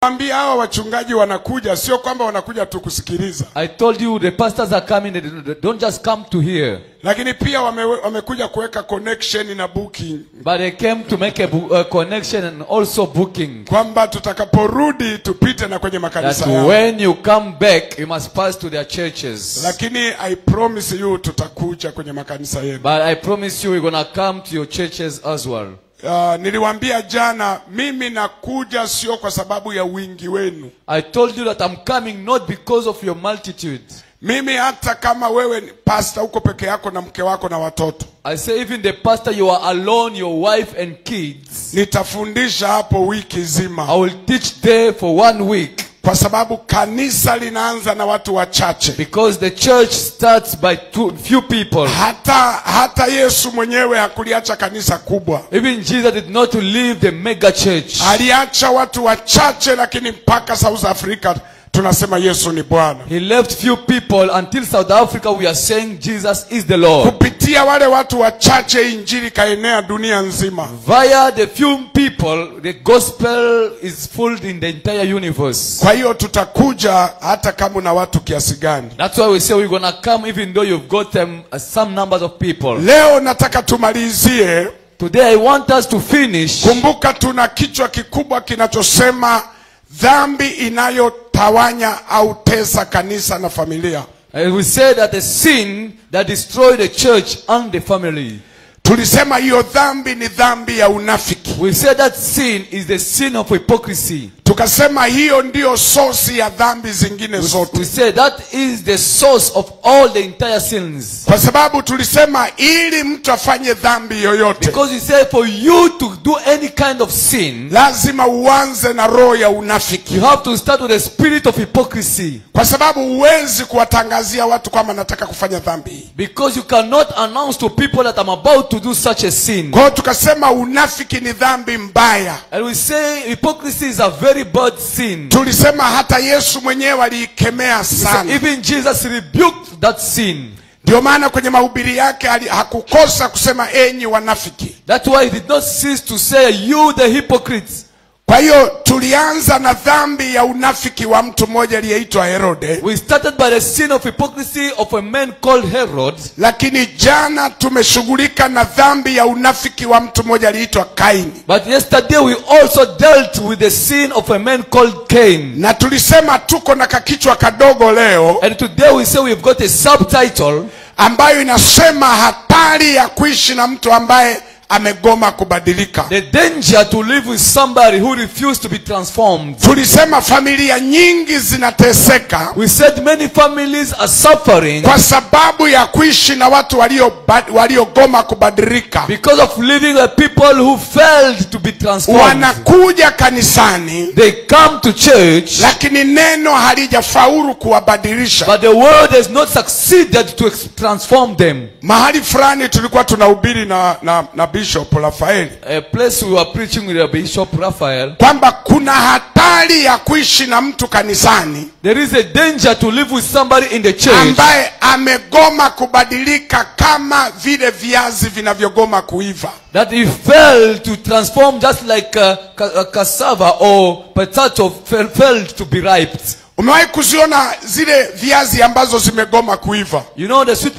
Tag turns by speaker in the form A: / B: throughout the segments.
A: Ambia hawa wachungaji wanakuja, sio kwamba wanakuja tu kusikiliza.
B: I told you the pastors are coming, they don't just come to hear.
A: Lakini pia wamekuja kuweka connection na booking.
B: But they came to make a connection and also booking.
A: Kwamba tutakaporudi tupite na kwenye makanisa
B: yao. That when you come back, you must pass to their churches.
A: Lakini I promise you tutakuja kwenye makanisa yetu.
B: But I promise you we're going to come to your churches as well.
A: Niliwaambia jana mimi nakuja sio kwa sababu ya wingi wenu.
B: I told you that I'm coming not because of your multitude.
A: Mimi hata kama wewe ni pastor uko peke yako na mke wako na watoto.
B: I say even the pastor you are alone, your wife and kids.
A: Nitafundisha hapo wiki nzima.
B: I will teach there for 1 week.
A: Kwa sababu kanisa linaanza na watu wachache.
B: Because the church starts by few people.
A: Hata Yesu mwenyewe hakuliacha kanisa kubwa.
B: Even Jesus did not leave the mega church.
A: Aliacha watu wachache, lakini mpaka South Africa tunasema Yesu ni Bwana.
B: He left few people until South Africa we are saying Jesus is the Lord.
A: Kupitia wale watu wachache injili kaenea dunia nzima.
B: Via the few people the gospel is full in the entire universe.
A: Kwa hiyo tutakuja hata kama na watu kiasi gani.
B: That's why we say we're going to come even though you've got some numbers of people.
A: Leo nataka tumalizie.
B: Today I want us to finish.
A: Kumbuka tuna kichwa kikubwa kinachosema dhambi inayotawanya au tesa kanisa na familia.
B: We say that the sin that destroyed the church and the family.
A: Tulisema hiyo dhambi ni dhambi ya unafiki.
B: We said that sin is the sin of hypocrisy.
A: Tukasema hiyo ndio source ya dhambi zingine zote.
B: We said that is the source of all the entire sins.
A: Kwa sababu tulisema ili mtu afanye dhambi yoyote.
B: Because we said for you to do any kind of sin,
A: lazima uanze na roho ya unafiki.
B: You have to start with the spirit of hypocrisy.
A: Kwa sababu huwezi kuwatangazia watu kama nataka kufanya dhambi.
B: Because you cannot announce to people that I'm about to do such a sin.
A: Kwa tukasema unafiki ni dhambi mbaya.
B: And we say hypocrisy is a very bad sin.
A: Tulisema hata Yesu mwenyewe alikemea sana.
B: Even Jesus rebuked that sin.
A: Ndio maana kwenye mahubiri yake hakukosa kusema enyi wanafiki.
B: That's why he did not cease to say you the hypocrites.
A: Kwa hiyo tulianza na dhambi ya unafiki wa mtu mmoja aliyeitwa Herode.
B: We started by the sin of hypocrisy of a man called Herod.
A: Lakini jana tumeshughulika na dhambi ya unafiki wa mtu mmoja aliyeitwa Kaini.
B: But yesterday we also dealt with the sin of a man called Cain.
A: Na tulisema tuko na kakichwa kadogo leo.
B: And today we say we've got a subtitle
A: ambayo inasema hatari ya kuishi na mtu ambaye amegoma kubadilika.
B: The danger to live with somebody who refused to be transformed.
A: Tulisema familia nyingi zinateseka.
B: We said many families are suffering
A: kwa sababu ya kuishi na watu waliogoma kubadilika.
B: Because of living with people who failed to be transformed.
A: Wanakuja kanisani.
B: They come to church.
A: Lakini neno halijafaulu kuwabadilisha.
B: But the word has not succeeded to transform them.
A: Mahali fulani tulikuwa tunahubiri na Bishop Raphael.
B: A place we were preaching with Bishop Raphael.
A: Kwamba kuna hatari ya kuishi na mtu kanisani.
B: There is a danger to live with somebody in the church.
A: Ambaye amegoma kubadilika kama vile viazi vinavyogoma kuiva.
B: That he failed to transform just like cassava or potato failed to be ripe.
A: Umewahi kuziona zile viazi ambazo zimegoma kuiva?
B: You know the sweet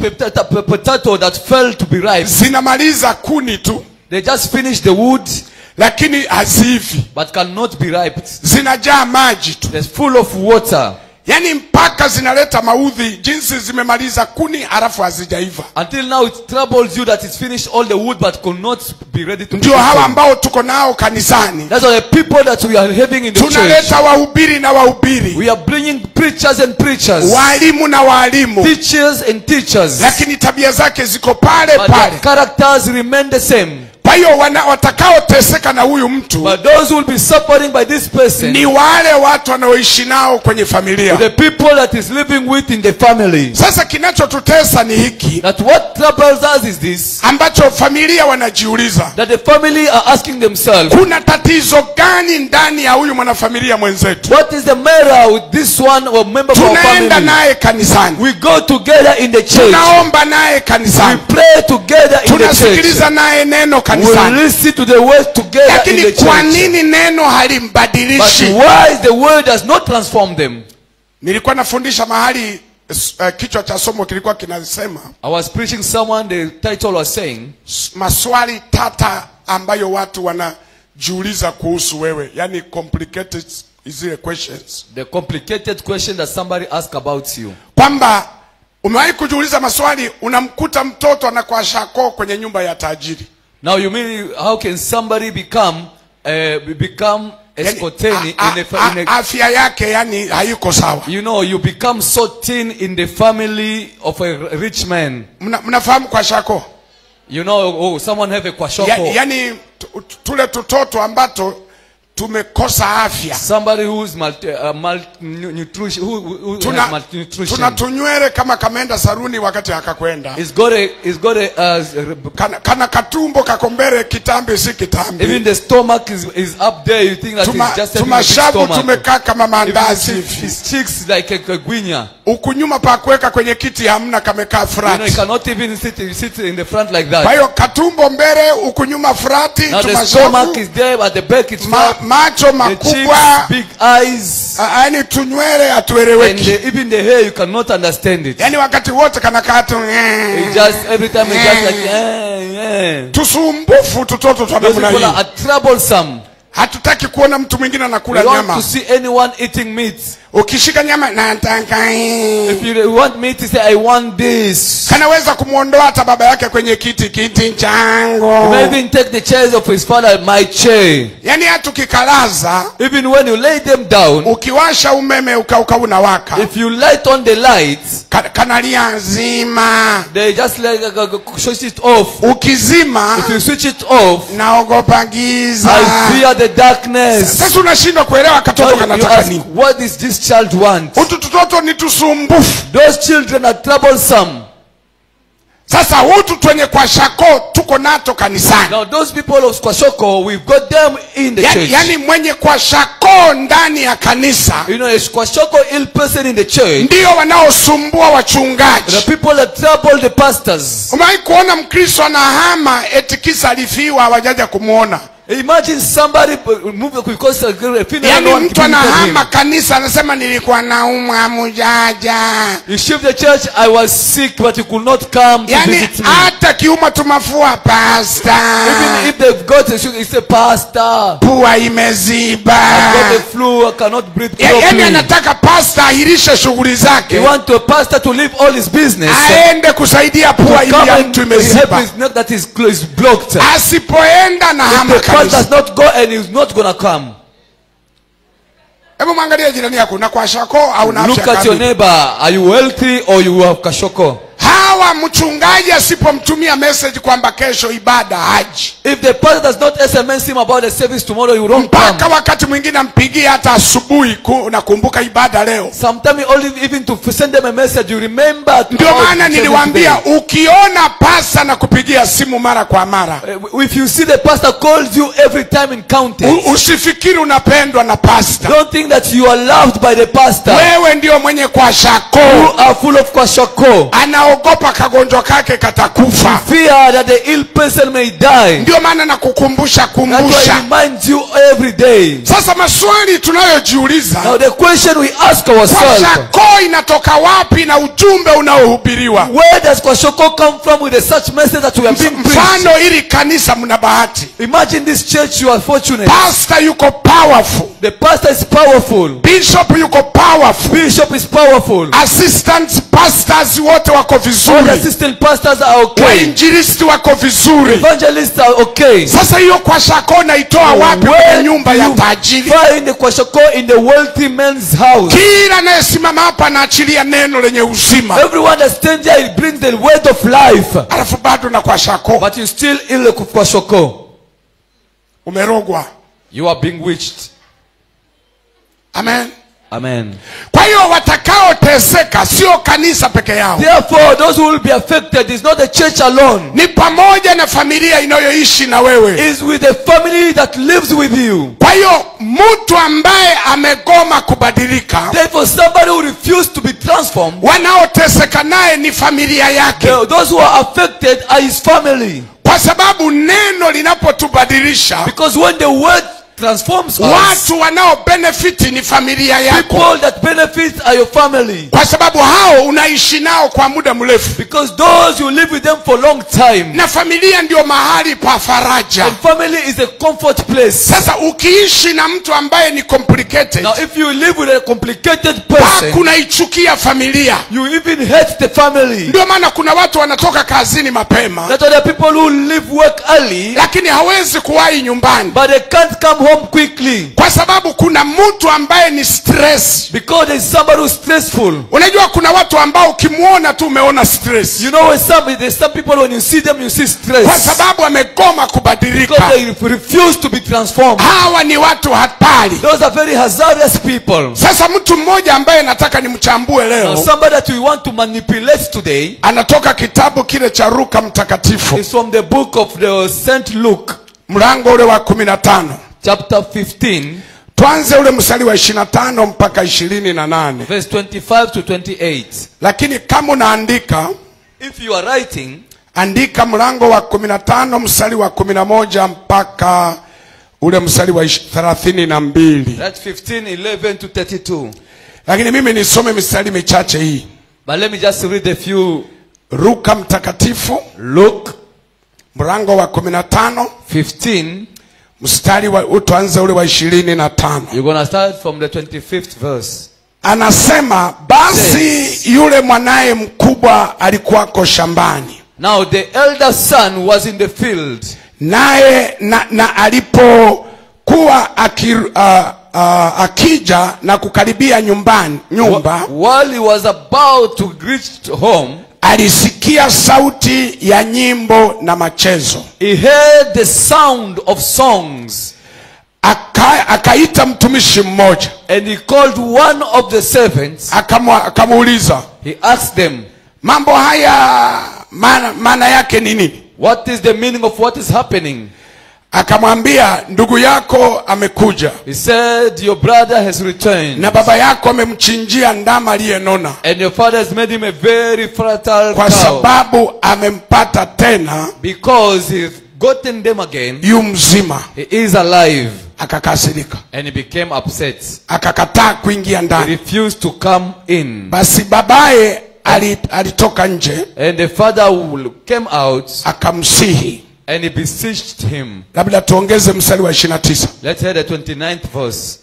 B: potato that failed to be ripe.
A: Zinamaliza kuni tu.
B: They just finish the wood.
A: Lakini hazivi.
B: But cannot be ripe.
A: Zinajaa maji tu.
B: They're full of water.
A: Yani mpaka zinaleta maudhi jinsi zimemaliza kuni halafu hazijaiva.
B: Until now it troubles you that it's finished all the wood but could not be ready to be.
A: Ndio hawa ambao tuko nao kanisani.
B: That's the people that we are having in the church.
A: Tunaleta wahubiri na wahubiri.
B: We are bringing preachers and preachers.
A: Walimu na walimu.
B: Teachers and teachers.
A: Lakini tabia zake ziko pale pale.
B: But their characters remain the same.
A: Kwa hiyo watakaoteseka na huyu mtu.
B: But those who will be suffering by this person.
A: Ni wale watu wanaoishi nao kwenye familia.
B: The people that is living with in the family.
A: Sasa kinachotutesa ni hiki.
B: That what troubles us is this.
A: Ambacho familia wanajiuliza.
B: That the family are asking themselves.
A: Kuna tatizo gani ndani ya huyu mwanafamilia mwenzetu?
B: What is the matter with this one or member of our family?
A: Tunaenda naye kanisani.
B: We go together in the church.
A: Tunaomba naye kanisani.
B: We pray together in the church.
A: Tunasikiliza naye neno kanisani. kanisani.
B: listen to the word together in
A: Lakini
B: the
A: kwa
B: church.
A: nini neno
B: But
A: halimbadilishi?
B: why the word does not transform them?
A: Nilikuwa nafundisha mahali kichwa cha somo kilikuwa kinasema
B: I was preaching someone, the title was saying,
A: maswali tata ambayo watu wanajiuliza kuhusu wewe, yani complicated zile questions.
B: the complicated question that somebody asked about you.
A: Kwamba umewahi kujiuliza maswali, unamkuta mtoto anakuwa shako kwenye nyumba ya tajiri.
B: Now you mean, how can somebody become escoteni in a
A: Afya yake yani haiko sawa.
B: you know, you become so thin in the family of a rich man.
A: Mnafahamu kwa shako?
B: You know, someone have a kwashoko.
A: Yani tule tutoto ambato tumekosa afya.
B: Somebody who is malnutrition, who has malnutrition.
A: Tuna tunywele kama kameenda saruni wakati hakakwenda.
B: He's got a
A: kana katumbo kakombere kitambi si kitambi.
B: even the stomach is up there. You think that he's just having a big stomach.
A: Tumekaa kama mandazi hivi.
B: His cheeks like a guinya.
A: Ukunyuma pa kuweka kwenye kiti hamna, kamekaa flat.
B: You know, he cannot even sit in the front like that.
A: Kwa hiyo katumbo mbele, ukunyuma frati,
B: now the stomach is there, but the back is flat.
A: Macho makubwa,
B: big eyes,
A: yani tunywele atueleweki.
B: and even the hair you cannot understand it.
A: Yani wakati wote kanakaa tu.
B: Just every time he just like
A: tusumbufu tutoto twa namna
B: people
A: hii.
B: are troublesome.
A: Hatutaki kuona mtu mwingine anakula
B: We don't
A: nyama.
B: want to see anyone eating meat.
A: Ukishika nyama nataka
B: If you want meat, you say I want this.
A: Kanaweza kumuondoa hata baba yake kwenye kiti changu.
B: Maybe take the chairs of his father, my chair.
A: Yani hata ukikalaza,
B: even when you lay them down,
A: ukiwasha umeme unawaka.
B: if you light on the lights,
A: kanalia nzima.
B: they just like switch it off.
A: Ukizima,
B: if you switch it off,
A: naogopa giza.
B: I fear the darkness.
A: Sasa unashindwa kuelewa katoto kanataka nini.
B: What is this child want?
A: Tutoto ni tusumbufu.
B: Those children are troublesome.
A: Sasa hutu twenye kwa shako tuko nato kanisani.
B: Now those people of Kwashoko, we've got them in the church.
A: Yani mwenye kwa shako ndani ya kanisa,
B: you know, a Kwashoko ill person in the church,
A: ndio wanaosumbua wachungaji.
B: the people that trouble the pastors.
A: Umewahi kuona Mkristo anahama eti kisa alifiwa hawajaja kumuona?
B: Imagine somebody move because a funeral.
A: Yani mtu anahama kanisa anasema nilikuwa naumwa mujaja.
B: You shift the church, I was sick but you could not come to visit me.
A: Hata kiuma tumafua pastor.
B: Even if they've got a sugar, it's a pastor.
A: Pua imeziba.
B: I've got the flu, I cannot breathe properly.
A: Yani anataka pastor ahirishe shughuli zake.
B: You want a pastor to leave all his business.
A: Aende kusaidia pua ili ya mtu imeziba.
B: His neck that is blocked.
A: Asipoenda na hama kanisa.
B: Does not go and he's not gonna come.
A: Hebu mwangalie jirani yako, na kwa shako au na afya.
B: Look at your neighbor. Are you wealthy or you have kashoko?
A: Hawa mchungaji asipomtumia message kwamba kesho ibada haji.
B: If the pastor does not SMS him about the service tomorrow, you don't come.
A: Mpaka wakati mwingine ampigie hata asubuhi nakumbuka ibada leo.
B: Sometimes only even to send them a message, you remember.
A: Ndio maana niliwaambia ukiona pasta na kupigia simu mara kwa mara,
B: if you see the pastor calls you every time in county,
A: usifikiri unapendwa na pasta.
B: Don't think that you are loved by the pastor.
A: Wewe ndio mwenye kwa shako.
B: You are full of kwashako.
A: Anaogopa kagonjwa kake katakufa.
B: Fear that the ill person may die.
A: Ndio maana nakukumbusha kumbusha.
B: That remind you every day.
A: Sasa maswali tunayojiuliza,
B: now the question we ask ourselves,
A: kwashako inatoka wapi na ujumbe unaohubiriwa?
B: Where does kwashako come from with such message that we are being preached?
A: Mfano ili kanisa mna bahati.
B: Imagine this church, you are fortunate.
A: Pastor yuko powerful.
B: The pastor is powerful.
A: Bishop yuko powerful.
B: Bishop is powerful.
A: Assistant pastors wote wako vizuri.
B: All the assistant pastors are okay.
A: Wainjilisti wako vizuri.
B: Evangelists are okay.
A: Sasa hiyo kwa shako naitoa wapi kwenye nyumba ya tajiri?
B: Find the kwashako in the wealthy man's house.
A: Kila anayesimama hapa anaachilia neno lenye uzima.
B: Everyone that stands there, it brings the word of life.
A: Alafu bado na kwa shako.
B: But you still ill kwashako.
A: Umerogwa.
B: You are being witched.
A: Amen.
B: Amen.
A: Kwa hiyo watakaoteseka sio kanisa peke yao.
B: Therefore, those who will be affected is not the church alone.
A: Ni pamoja na familia inayoishi na wewe.
B: Is with the family that lives with you.
A: Kwa hiyo mtu ambaye amegoma kubadilika,
B: Therefore, somebody who refused to be transformed,
A: wanaoteseka naye ni familia yake.
B: those who are affected are his family.
A: Kwa sababu neno linapotubadilisha,
B: Because when the word transforms us,
A: watu wanao benefit ni familia yako.
B: people that benefit are your family.
A: Kwa sababu hao unaishi nao kwa muda mrefu.
B: Because those you live with them for long time.
A: Na familia ndio mahali pa faraja.
B: And family is a comfort place.
A: Sasa ukiishi na mtu ambaye ni complicated,
B: Now if you live with a complicated person,
A: kunaichukia familia.
B: you even hate the family.
A: Ndio maana kuna watu wanatoka kazini mapema,
B: That are the people who leave work early,
A: lakini hawezi kuwahi nyumbani.
B: but they can't come home quickly.
A: Kwa sababu kuna mtu ambaye ni stress.
B: Because there's somebody who's stressful.
A: Unajua kuna watu ambao ukimuona tu umeona stress.
B: You know, there's some people when you see them you see stress.
A: Kwa sababu amegoma kubadilika.
B: Because they refuse to be transformed.
A: Hawa ni watu hatari.
B: Those are very hazardous people.
A: Sasa mtu mmoja ambaye nataka nimchambue
B: Now
A: leo,
B: somebody that we want to manipulate today
A: anatoka kitabu kile cha Luka mtakatifu,
B: is from the book of the Saint Luke,
A: mlango ule wa 15.
B: chapter 15,
A: Tuanze ule mstari wa 25 mpaka 28.
B: verse 25 to 28.
A: Lakini kama unaandika,
B: If you are writing,
A: andika mlango wa 15 mstari wa 11 mpaka ule mstari wa 32.
B: that's 15, 11 to 32.
A: Lakini mimi nisome mistari michache hii.
B: But let me just read a few.
A: Luka mtakatifu,
B: Luke
A: mlango wa 15
B: 15,
A: mstari wa tuanze ule wa 25.
B: you're going to start from the 25th verse.
A: Anasema basi yule mwanaye mkubwa alikuwako shambani.
B: Now the elder son was in the field.
A: Naye na alipokuwa akija na kukaribia nyumba,
B: While he was about to reach home,
A: alisikia sauti ya nyimbo na machezo.
B: he heard the sound of songs.
A: Akaita mtumishi mmoja,
B: And he called one of the servants.
A: akamuuliza,
B: He asked them,
A: mambo haya maana yake ni nini?
B: what is the meaning of what is happening?
A: Akamwambia, ndugu yako amekuja,
B: He said, your brother has returned.
A: na baba yako amemchinjia ndama aliyenona,
B: And your father has made him a very fertile
A: kwa
B: cow.
A: sababu amempata tena
B: Because he's gotten them again.
A: yu mzima.
B: He is alive.
A: Akakasirika,
B: And he became upset.
A: akakataa kuingia
B: He
A: ndani.
B: refused to come in.
A: Basi babaye alitoka nje,
B: And the father came out
A: akamsihi.
B: and he beseeched him.
A: Labda tuongeze mstari wa 29.
B: Let's hear the 29th verse.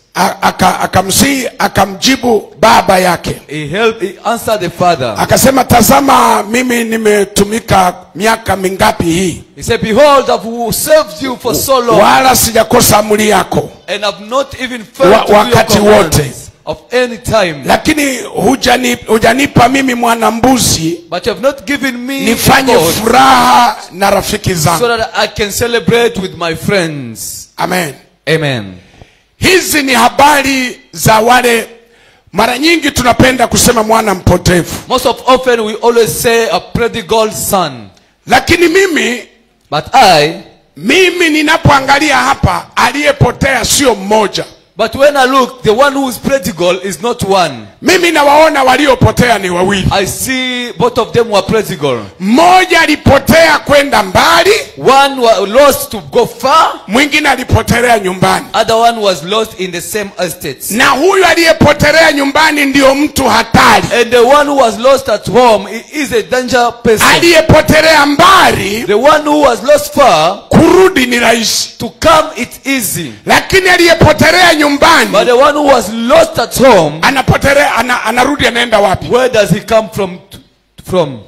A: Akamsihi, akamjibu baba yake,
B: He answered the father.
A: akasema, tazama mimi nimetumika miaka mingapi hii,
B: He said, behold, I've served you for so long,
A: wala sijakosa amri yako
B: and I've not even failed to do your
A: wakati wote,
B: commandments of any time.
A: lakini hujanipa mimi mwana mbuzi
B: But you have not given me a
A: nifanye
B: goat
A: furaha na rafiki
B: so
A: zangu.
B: that I can celebrate with my friends.
A: Amen.
B: Amen.
A: Hizi ni habari za wale, mara nyingi tunapenda kusema mwana mpotevu,
B: Most often we always say a prodigal son.
A: lakini
B: But
A: mimi ninapoangalia hapa, aliyepotea sio mmoja.
B: but when I look, the one who is prodigal is not one.
A: Mimi nawaona waliopotea ni wawili.
B: I see both of them were prodigal.
A: Mmoja alipotea kwenda mbali,
B: One was lost to go far.
A: mwingine alipotelea nyumbani.
B: Other one was lost in the same estate.
A: Na huyu aliyepotelea nyumbani ndio mtu hatari.
B: And the one who was lost at home is a danger person.
A: Aliyepotelea mbali,
B: The one who was lost far,
A: kurudi ni rahisi.
B: to come it's easy.
A: Lakini aliyepotelea
B: But
A: nyumbani,
B: the one who was lost at home,
A: anapotelea anarudi anaenda wapi?
B: where does he come from?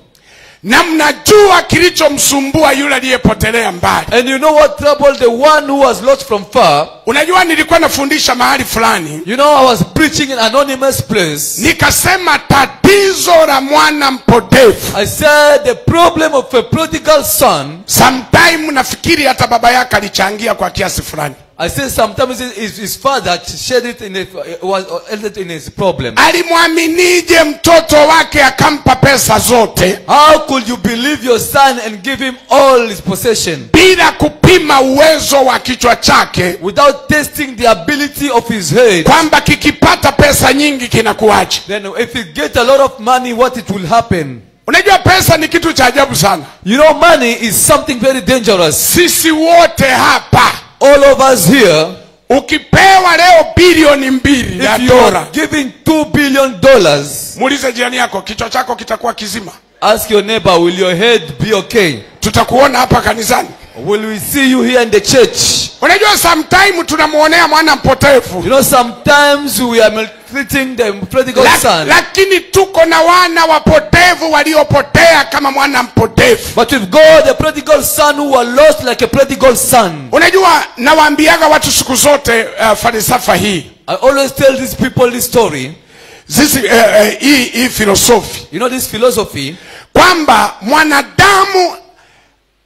A: Na mnajua kilichomsumbua yule aliyepotelea mbali.
B: And you know what troubled the one who was lost from far?
A: Unajua nilikuwa nafundisha mahali fulani,
B: You know, I was preaching in an anonymous place.
A: nikasema tatizo la mwana mpotevu,
B: I said the problem of a prodigal son,
A: sometime nafikiri hata baba yake alichangia kwa kiasi fulani.
B: I say sometimes his father shared it was ended in his problem.
A: Alimwaminije mtoto wake akampa pesa zote?
B: How could you believe your son and give him all his possession?
A: Bila kupima uwezo wa kichwa chake.
B: Without testing the ability of his head.
A: Kwamba kikipata pesa nyingi kinakuaje?
B: Then if you get a lot of money, what it will happen?
A: Unajua pesa ni kitu cha ajabu sana.
B: You know, money is something very dangerous.
A: Sisi wote hapa,
B: all of us here,
A: ukipewa leo bilioni 2 ya dola,
B: giving $2 billion,
A: muulize jirani yako, kichwa chako kitakuwa kizima?
B: Ask your neighbor, will your head be okay?
A: Tutakuona hapa kanisani?
B: Will we see you here in the church?
A: Unajua sometimes tunamuonea mwana mpotevu.
B: You know, sometimes we are maltreating the prodigal son.
A: Lakini tuko na wana wapotevu waliopotea kama mwana mpotevu.
B: But we've got the prodigal son who are lost like a prodigal son.
A: Unajua nawaambiaga watu siku zote falsafa hii.
B: I always tell these people this story.
A: Hii philosophy.
B: You know this philosophy?
A: Kwamba mwanadamu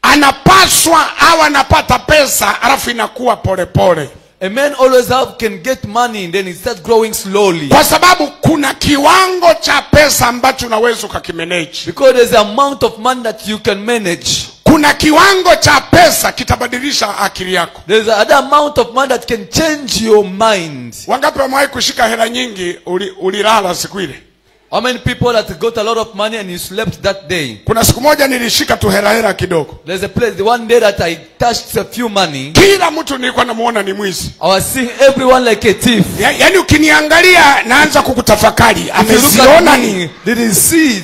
A: anapaswa au anapata pesa alafu inakuwa polepole.
B: A man always can get money and then it starts growing slowly.
A: Kwa sababu kuna kiwango cha pesa ambacho unaweza ukakimanage.
B: Because there's an amount of money that you can manage.
A: Kuna kiwango cha pesa kitabadilisha akili yako.
B: There's another amount of money that can change your mind.
A: Wangapi wamewahi kushika hela nyingi ulilala siku ile?
B: How many people that got a lot of money and you slept that day?
A: Kuna siku moja nilishika tu hela kidogo.
B: There's a place, the one day that I touched a few money.
A: Kila mtu nilikuwa namuona ni mwizi.
B: I was seeing everyone like a thief.
A: Yaani ukiniangalia naanza kukutafakari. Ameziona ni?
B: Did he see it?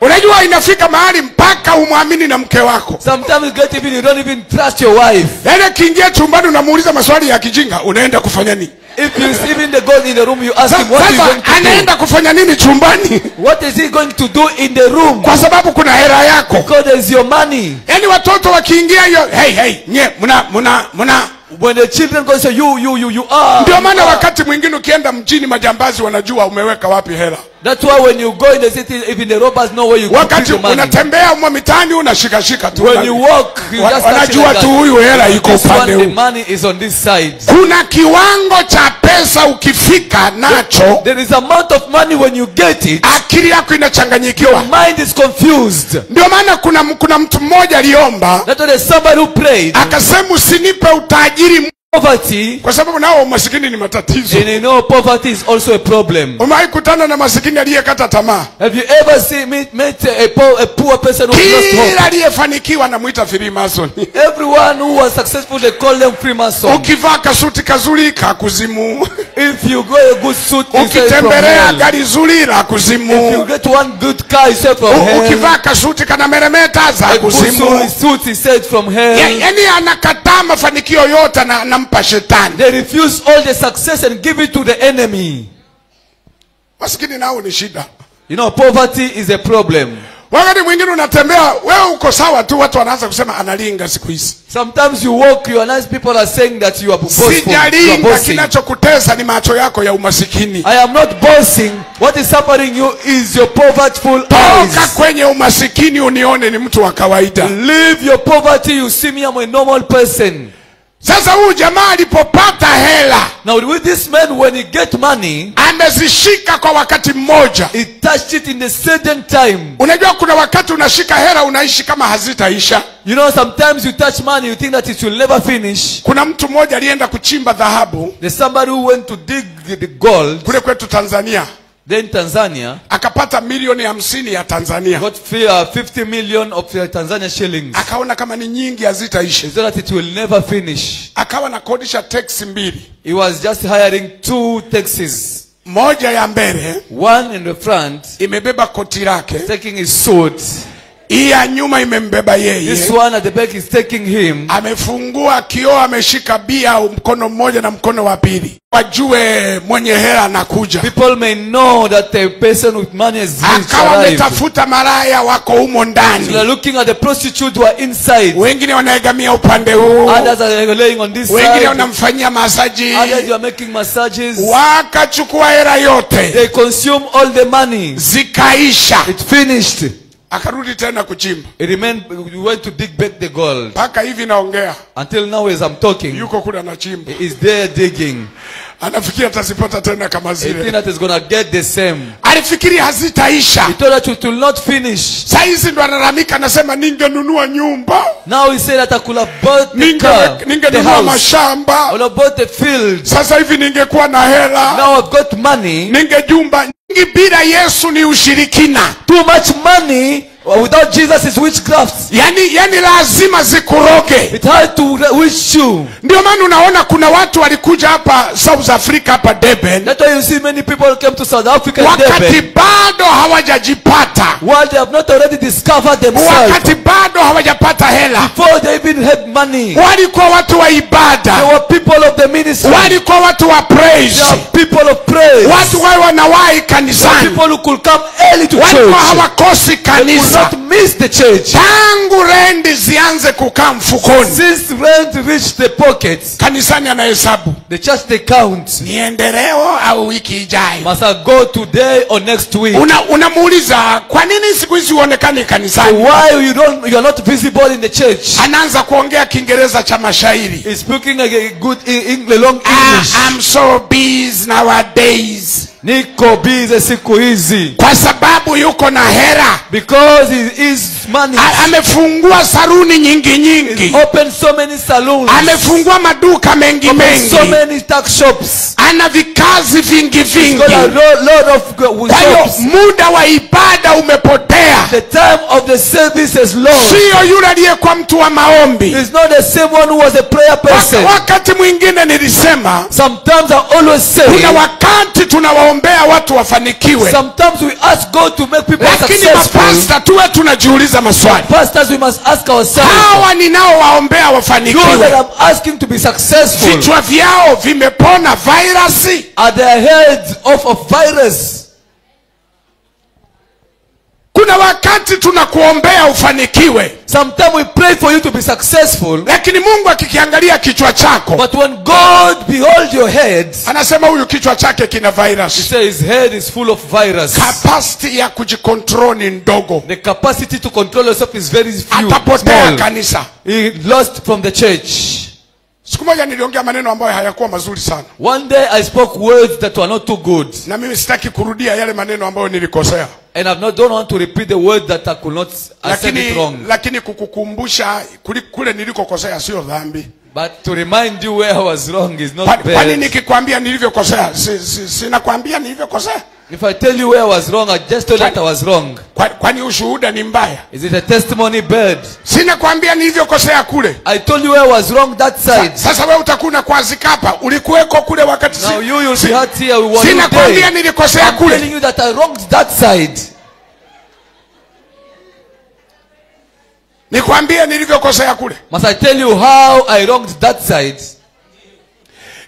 A: Unajua inafika mahali mpaka umwamini na mke wako.
B: Sometimes you don't even trust your wife.
A: Yaani kiingia chumbani unamuuliza maswali ya kijinga, unaenda kufanya nini?
B: If you even the God in the room, you ask him what is going to do.
A: Anaenda kufanya nini chumbani?
B: What is he going to do in the room?
A: Kwa sababu kuna hela yako.
B: Because there is your money.
A: Yaani watoto wakiingia hiyo, hey, nye, muna.
B: When the children go say you are.
A: Ndio maana wakati mwingine ukienda mjini majambazi wanajua umeweka wapi hela.
B: That's why when you go in the city, even the robbers know where you put your money.
A: Unatembea mitaani unashika tu.
B: When you walk, you just
A: wanajua tu huyu hela iko upande huu.
B: The money is on this side.
A: Kuna kiwango cha pesa ukifika nacho.
B: There is amount of money when you get it.
A: Akili yako inachanganyikiwa.
B: Your mind is confused.
A: Ndio maana kuna mtu mmoja aliomba.
B: That was somebody who prayed.
A: Akasema usinipe utajiri.
B: Poverty,
A: kwa sababu nao masikini ni matatizo.
B: And you know poverty is also a problem.
A: Umewahi kutana na masikini aliyekata tamaa?
B: Have you ever met a poor person who lost hope?
A: Kila aliyefanikiwa anamuita Freemason.
B: Everyone who was successful, they call them Freemason.
A: Ukivaa kasuti kazuri kakuzimu.
B: If you go a good suit,
A: ukitembelea gari zuri la kuzimu.
B: If you get one good car, you say from hell.
A: Ukivaa kasuti kana meremeta za kuzimu.
B: A suit is said from hell.
A: Yaani anakataa mafanikio yote na
B: they refuse all the success and give it to the enemy.
A: Maskini nao ni shida.
B: You know, poverty is a problem.
A: Wakati mwingine unatembea wewe uko sawa tu, watu wanaanza kusema analinga siku hizi.
B: Sometimes you walk, you nice people are saying that you are boastful.
A: Sijalinga, kinachokutesa ni macho yako ya umasikini.
B: I am not boasting. What is suffering you is your povertyful eyes.
A: Toka kwenye umasikini unione ni mtu wa kawaida.
B: Leave your poverty, you see me, I'm a normal person.
A: Sasa huyu jamaa alipopata hela,
B: now with this man, when he get money,
A: amezishika kwa wakati mmoja.
B: He touched it in the certain time.
A: Unajua kuna wakati unashika hela unaishi kama hazitaisha.
B: You know, sometimes you touch money, you think that it will never finish.
A: Kuna mtu mmoja alienda kuchimba dhahabu.
B: There's somebody who went to dig the gold.
A: Kule kwetu Tanzania.
B: Then Tanzania,
A: akapata milioni 50 ya Tanzania.
B: Got 50 million of Tanzania shillings.
A: Akaona kama ni nyingi hazitaisha.
B: So that it will never finish.
A: Akawa na kodisha taxi mbili.
B: He was just hiring 2 taxis.
A: Moja ya mbele,
B: one in the front,
A: imebeba koti lake,
B: taking his suit.
A: Hii ya nyuma imembeba yeye.
B: This one at the back is taking him.
A: Amefungua kioo, ameshika bia mkono mmoja na mkono wa pili. Wajue mwenye hela anakuja.
B: People may know that the person with money is rich.
A: Akawa ametafuta malaya wako humo ndani.
B: So they're looking at the prostitute who are inside.
A: Wengine wanaegamia upande huu.
B: Others are laying on this side.
A: Wengine wanamfanyia masaji.
B: Others you are making massages.
A: Wakachukua hela yote.
B: They consume all the money.
A: Zikaisha.
B: It finished.
A: akarudi tena kuchimba.
B: He remained, we went to dig back the gold.
A: Mpaka hivi naongea,
B: Until now as I'm talking,
A: yuko kule anachimba.
B: he is there digging.
A: Anafikiri atazipata tena kama
B: He think
A: zile.
B: that is going to get the same.
A: Alifikiri hazitaisha.
B: He told that it will not finish.
A: Saizi ndo analalamika, anasema ningenunua nyumba,
B: Now he said that I could have bought the car, the
A: ningenunua
B: house, I
A: mashamba,
B: would have bought the field.
A: sasa hivi ningekuwa na hela,
B: Now I've got money.
A: ningejumba nyingi. Bila Yesu ni ushirikina.
B: Too much money without Jesus is witchcraft.
A: Yani lazima zikuroge.
B: It had to wish you.
A: Ndio maana unaona kuna watu walikuja hapa South Africa, hapa Durban,
B: That's why you see many people came to South Africa and
A: wakati
B: Durban,
A: bado hawajajipata,
B: while they have not already discovered themselves,
A: wakati bado hawajapata hela.
B: before they even had money.
A: Walikuwa watu wa
B: They
A: ibada,
B: were people of the ministry.
A: walikuwa watu wa
B: They
A: praise,
B: are people of praise.
A: watu wao wanawahi kanisani,
B: People who could come early to
A: walikuwa
B: church.
A: hawakosi
B: They could
A: kanisa.
B: not miss the church.
A: Tangu rendi zianze kukaa mfukoni,
B: Since rent reached the pockets,
A: kanisani anahesabu,
B: the church they count.
A: niende leo au wiki ijayo.
B: Must I go today or next week?
A: Unamuuliza, kwa nini siku hizi huonekani
B: So
A: kanisani?
B: why you are not visible in the church?
A: Anaanza kuongea Kiingereza cha mashairi.
B: He's speaking a good long English.
A: I'm so busy nowadays.
B: Niko busy siku hizi.
A: Kwa sababu yuko na hera.
B: Because he is money.
A: Amefungua saruni nyingi nyingi.
B: Opened so many saloons.
A: Amefungua maduka mengi
B: Opened so
A: mengi.
B: many tuck shops.
A: Ana vikazi vingi vingi.
B: Got a lot of
A: Kwa hiyo
B: shops.
A: muda wa ibada umepotea.
B: The time of the service is low.
A: Sio yule aliyekuwa mtu wa maombi.
B: It's not the same one who was a prayer person.
A: Wakati mwingine nilisema,
B: Sometimes I always say,
A: kuna wakati tunawaombea watu wafanikiwe,
B: sometimes we ask God to make people
A: lakini
B: successful.
A: mapasta tuwe tunajiuliza maswali.
B: Pastors, we must ask ourselves,
A: Hawa ninaowaombea
B: those that
A: wafanikiwe,
B: I'm asking to be successful,
A: vichwa vyao vimepona virusi?
B: are their heads off of virus?
A: Kuna wakati tunakuombea ufanikiwe,
B: Sometimes we pray for you to be successful,
A: lakini Mungu akikiangalia kichwa chako,
B: but when God beholds your head,
A: anasema huyu kichwa chake kina
B: he
A: virus.
B: says his head is full of virus.
A: Capacity ya kujikontrol ni ndogo.
B: The capacity to control yourself is very few,
A: Atapotea
B: small.
A: kanisa.
B: He lost from the church.
A: Siku moja niliongea maneno ambayo hayakuwa mazuri sana,
B: One day I spoke words that were not too good,
A: na mimi sitaki kurudia yale maneno ambayo nilikosea,
B: and don't want to repeat the word that I could not, I said it wrong.
A: lakini kukukumbusha kule nilikokosea sio dhambi.
B: But to remind you where I was wrong is not
A: Kwa nini
B: bad.
A: nikikwambia nilivyokosea, sinakwambia nilivyokosea?
B: If I tell you where I was wrong, I just told that I was wrong.
A: Kwani ushuhuda ni mbaya?
B: Is it a testimony bad?
A: Sinakwambia nilivyokosea kule.
B: I told you where I was wrong that side.
A: Sasa wewe utakuwa kwazika hapa, ulikuweko kule wakati
B: Now you'll be hurt here. We were
A: sinakwambia
B: there.
A: nilikosea
B: I'm telling
A: kule.
B: you that I wronged that side.
A: Nikwambie nilivyokosea kule.
B: Must I tell you how I wronged that side?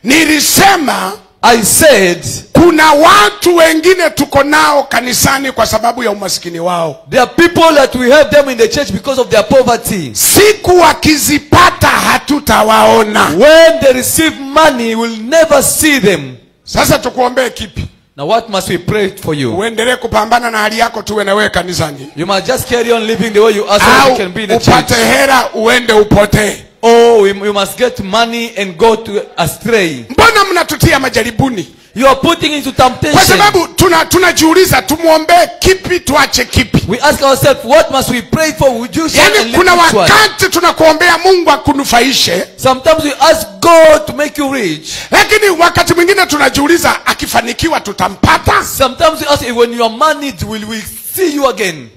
A: Nilisema,
B: I said,
A: kuna watu wengine tuko nao kanisani kwa sababu ya umaskini wao.
B: there are people that we have them in the church because of their poverty.
A: Siku wakizipata hatutawaona.
B: When they receive money, we'll never see them.
A: Sasa tukuombee kipi?
B: Now what must we pray for you?
A: Uendelee kupambana na hali yako, tuwe na wewe kanisani,
B: You must just carry on living the way you are so that
A: au
B: you can be in the
A: upate
B: church.
A: hera uende upotee?
B: Oh, we must get money and go to astray.
A: Mbona mnatutia majaribuni?
B: You are putting into
A: Kwa
B: temptation.
A: sababu tunajiuliza tumuombee kipi, tuache kipi?
B: We ask ourselves, what must we pray for? Would you share and
A: Yani
B: live
A: kuna
B: this one?
A: wakati tunakuombea Mungu akunufaishe,
B: Sometimes we ask God to make you rich.
A: lakini wakati mwingine tunajiuliza akifanikiwa tutampata?
B: Sometimes we ask, when you are managed, will we see you again?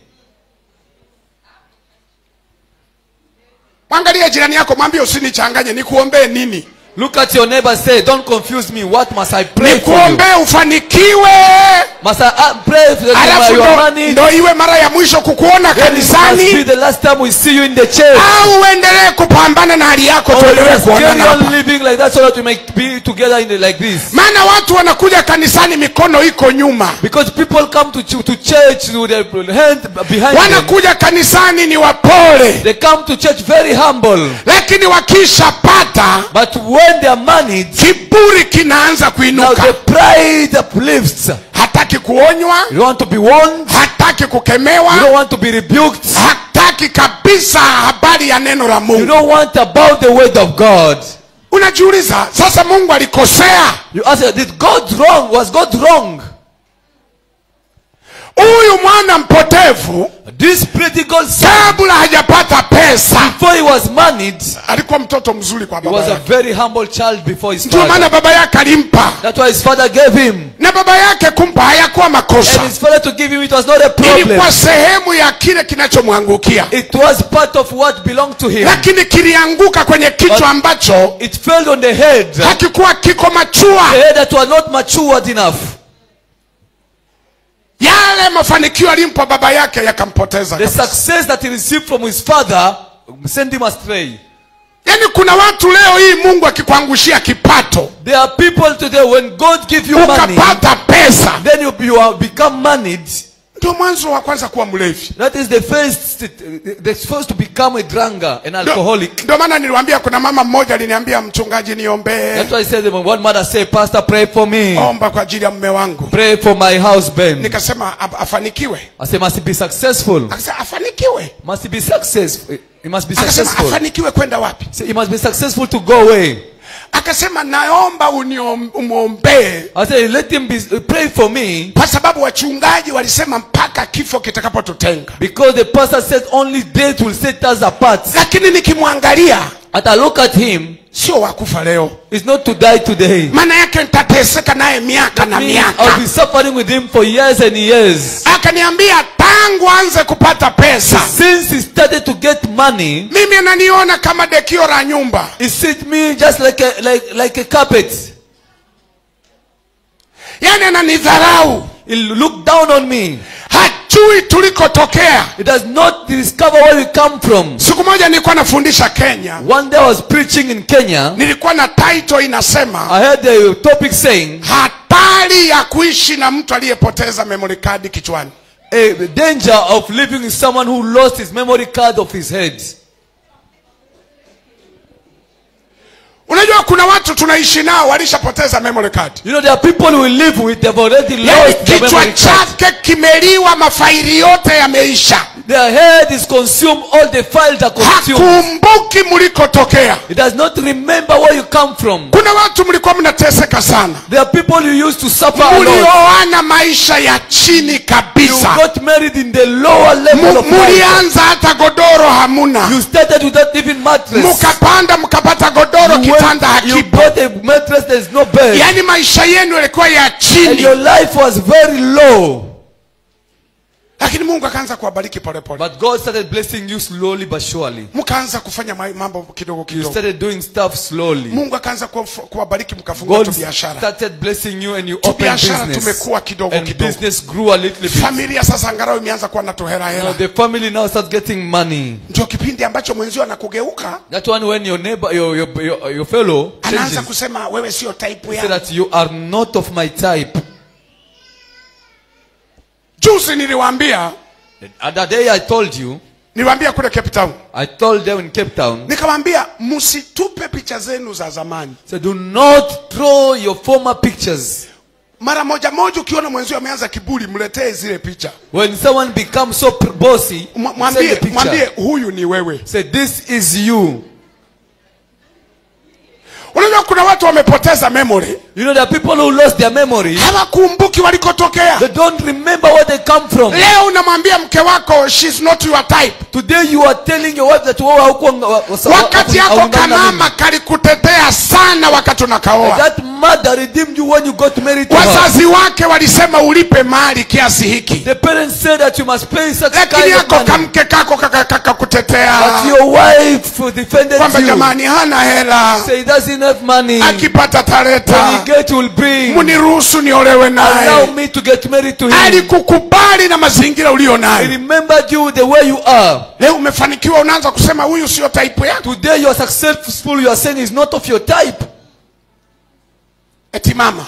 A: Mwangalie jirani yako, mwambie usinichanganye, nikuombee nini?
B: Look at your neighbor, say, don't confuse me. What must I pray for you?
A: Nikuombee ufanikiwe,
B: Must I pray for
A: alafu
B: you are managed?
A: ndo iwe mara ya mwisho kukuona
B: Then it must be
A: kanisani,
B: the last time we see you in the church.
A: au uendelee kupambana na hali yako,
B: Or
A: tuendelee
B: just carry
A: kuonana
B: on
A: hapa?
B: living like that so that we may be together like this.
A: Maana watu wanakuja kanisani mikono iko nyuma,
B: Because people come to church with their hand behind them.
A: wanakuja kanisani ni wapole,
B: They come to church very humble.
A: lakini wakishapata
B: But when they are managed,
A: kiburi kinaanza
B: now
A: kuinuka.
B: the pride uplifts.
A: hataki kuonywa,
B: You don't want to be warned.
A: hataki
B: You
A: kukemewa,
B: don't want to be rebuked.
A: hataki kabisa habari ya neno la
B: You
A: Mungu.
B: don't want about the word of God.
A: Unajiuliza, sasa Mungu alikosea?
B: You ask, did God wrong? Was God wrong?
A: Huyu mwana mpotevu
B: This prodigal son,
A: kabla hajapata pesa
B: before he was married,
A: alikuwa mtoto mzuri kwa
B: he
A: baba
B: was a
A: yake.
B: very humble child before his
A: Ndio maana
B: father.
A: baba yake alimpa,
B: That's why his father gave him.
A: na baba yake kumpa hayakuwa makosa,
B: And his father to give him, it was not a problem.
A: ilikuwa sehemu ya kile kinachomwangukia,
B: It was part of what belonged to him.
A: lakini kilianguka kwenye kichwa ambacho
B: It fell on the head.
A: hakikuwa kiko machua.
B: The head that was not matured enough.
A: Yale mafanikio alimpa baba yake yakampoteza
B: The
A: kabisa.
B: success that he received from his father sent him astray.
A: Yaani kuna watu leo hii Mungu akikuangushia kipato,
B: There are people today, when God gives you money,
A: ukapata pesa,
B: then you are become moneyed.
A: ndio mwanzo wa kwanza kuwa mlevi.
B: That is the first to become a drunkard, an alcoholic.
A: Ndio maana niliwaambia, kuna mama mmoja aliniambia, mchungaji niombee,
B: That's why I said, one mother said, Pastor, pray for me.
A: omba kwa ajili ya mume wangu.
B: Pray for my husband.
A: Nikasema afanikiwe.
B: I said, must he be successful?
A: Akasema afanikiwe.
B: Must he be successful? He must be
A: Akasema
B: successful.
A: afanikiwe kwenda wapi?
B: Say, he must be successful to go away.
A: Akasema naomba umuombee,
B: I said, let him pray for me,
A: kwa sababu wachungaji walisema mpaka kifo kitakapotutenga.
B: because the pastor said only death will set us apart.
A: Lakini nikimwangalia
B: As I look at him,
A: sio wakufa leo,
B: it's not to die today.
A: maana yake nitateseka naye miaka na
B: Means I'll
A: miaka.
B: be suffering with him for years and years.
A: Akaniambia tangu anze kupata pesa,
B: Since he started to get money,
A: mimi ananiona kama dekio la nyumba.
B: he sees me just like a carpet.
A: Yani ananidharau,
B: He look down on me.
A: hajui tulikotokea.
B: He does not discover where we come from.
A: Siku moja nilikuwa nafundisha Kenya,
B: One day I was preaching in Kenya.
A: nilikuwa na title inasema
B: I heard the topic saying,
A: hatari ya kuishi na mtu aliyepoteza memory card kichwani.
B: a danger of living with someone who lost his memory card of his head.
A: Unajua kuna watu tunaishi nao walishapoteza memory card.
B: You know, there are people we live with, they've already
A: Yani
B: lost their
A: kichwa
B: memory card.
A: chake kimeliwa, mafaili yote yameisha,
B: Their head is consumed, all the files are consumed.
A: hakumbuki mlikotokea.
B: It does not remember where you come from.
A: Kuna watu mlikuwa mnateseka sana,
B: There are people you used to suffer a lot.
A: mlioana maisha ya chini
B: You
A: kabisa,
B: got married in the lower level of life.
A: mulianza hata godoro hamuna,
B: You started without even mattress.
A: mukapanda mkapata godoro, kitanda
B: You
A: hakipo.
B: bought a mattress, there's no bed.
A: Yani maisha yenu yalikuwa ya
B: And
A: chini,
B: your life was very low.
A: lakini Mungu akaanza kuwabariki polepole,
B: But God started blessing you slowly but surely.
A: mkaanza kufanya mambo kidogo
B: You
A: kidogo.
B: started doing stuff slowly.
A: Mungu akaanza kuwabariki, mkafungua
B: God
A: tu biashara.
B: started blessing you and you
A: Tu
B: opened
A: biashara
B: business.
A: tumekuwa kidogo
B: And
A: kidogo.
B: business grew a little bit.
A: Familia sasa angalau imeanza kuwa na tuhera
B: Now
A: hela.
B: the family now starts getting money.
A: Ndio kipindi ambacho mwenzio anakugeuka,
B: That one when your neighbor, your fellow
A: anaanza
B: changes.
A: kusema wewe sio type
B: Say
A: yangu.
B: that you are not of my type.
A: Juzi niliwaambia
B: The other day I told you,
A: kule Cape Town,
B: I told them in Cape Town,
A: nikamwambia msitupe picha zenu za zamani.
B: so do not throw your former pictures.
A: Mara moja moja ukiona mwenzio ameanza kiburi, mletee zile picha.
B: When someone becomes so bossy, send the
A: Mwambie
B: picture.
A: huyu ni wewe.
B: Say, this is you.
A: Unajua kuna watu wamepoteza memory,
B: You know, there are people who lost their memory.
A: hawakumbuki walikotokea.
B: They don't remember where they come from.
A: Leo unamwambia mke wako she's not your type,
B: Today you are telling your wife that
A: wakati yako kamama kalikutetea sana wakati unakaoa.
B: that mother redeemed you when you got married to her.
A: Wazazi wake walisema ulipe mali kiasi hiki,
B: The parents said that you must pay such
A: lakini
B: kind of
A: yako
B: money.
A: kamke kako kakakutetea
B: But your wife defended
A: kwamba
B: you.
A: jamani hana hela,
B: Say he doesn't have money.
A: akipata
B: When
A: taleta
B: he get will bring.
A: muniruhusu niolewe
B: Allow
A: naye.
B: me to get married to him.
A: Alikukubali na mazingira ulio
B: He
A: nayo.
B: remembered you the way you are.
A: Leo umefanikiwa, unaanza kusema huyu sio type yako.
B: Today you are successful. You are saying he's not of your type.
A: Eti mama,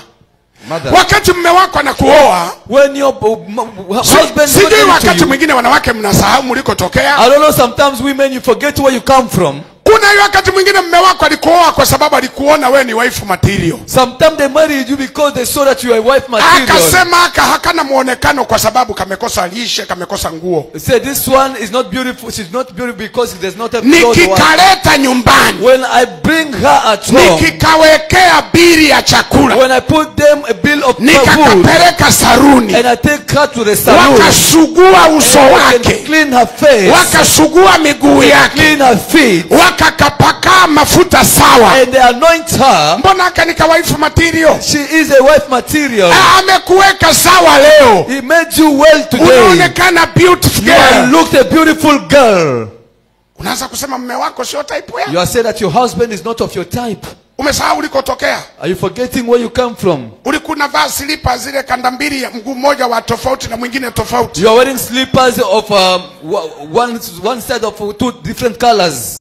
B: Mother.
A: wakati mume wako anakuoa,
B: When your husband
A: sijui
B: married to
A: wakati
B: you,
A: mwingine wanawake mnasahau mlikotokea.
B: I don't know, sometimes women you forget where you come from.
A: Kuna hiyo wakati mwingine mume wako alikuoa kwa sababu alikuona wewe ni wife material.
B: Sometimes they married you because they saw that you are wife material.
A: Akasema hakana muonekano kwa sababu kamekosa lishe, kamekosa nguo.
B: He said this one is not beautiful. She's not beautiful because there's not a clothes.
A: Nikikaleta nyumbani,
B: When I bring her at home,
A: nikikawekea bili ya chakula,
B: when I put them a bill of food,
A: nikakapeleka saruni,
B: and I take her to the salon,
A: wakasugua uso
B: and
A: wake,
B: clean her face,
A: wakasugua miguu yake,
B: clean her feet,
A: wakakapaka mafuta sawa,
B: and they anoint her,
A: mbona akanika wife material?
B: she is a wife material.
A: Amekuweka sawa leo,
B: He made you well today.
A: unaonekana beautiful
B: You are
A: girl.
B: looked a beautiful girl.
A: Unaanza kusema mume wako sio type yako.
B: You are saying that your husband is not of your type.
A: Umesahau ulikotokea.
B: Are you forgetting where you come from?
A: Ulikuwa unavaa slippers zile kanda mbili, ya mguu mmoja wa tofauti na mwingine tofauti.
B: You are wearing slippers of one side of two different colors.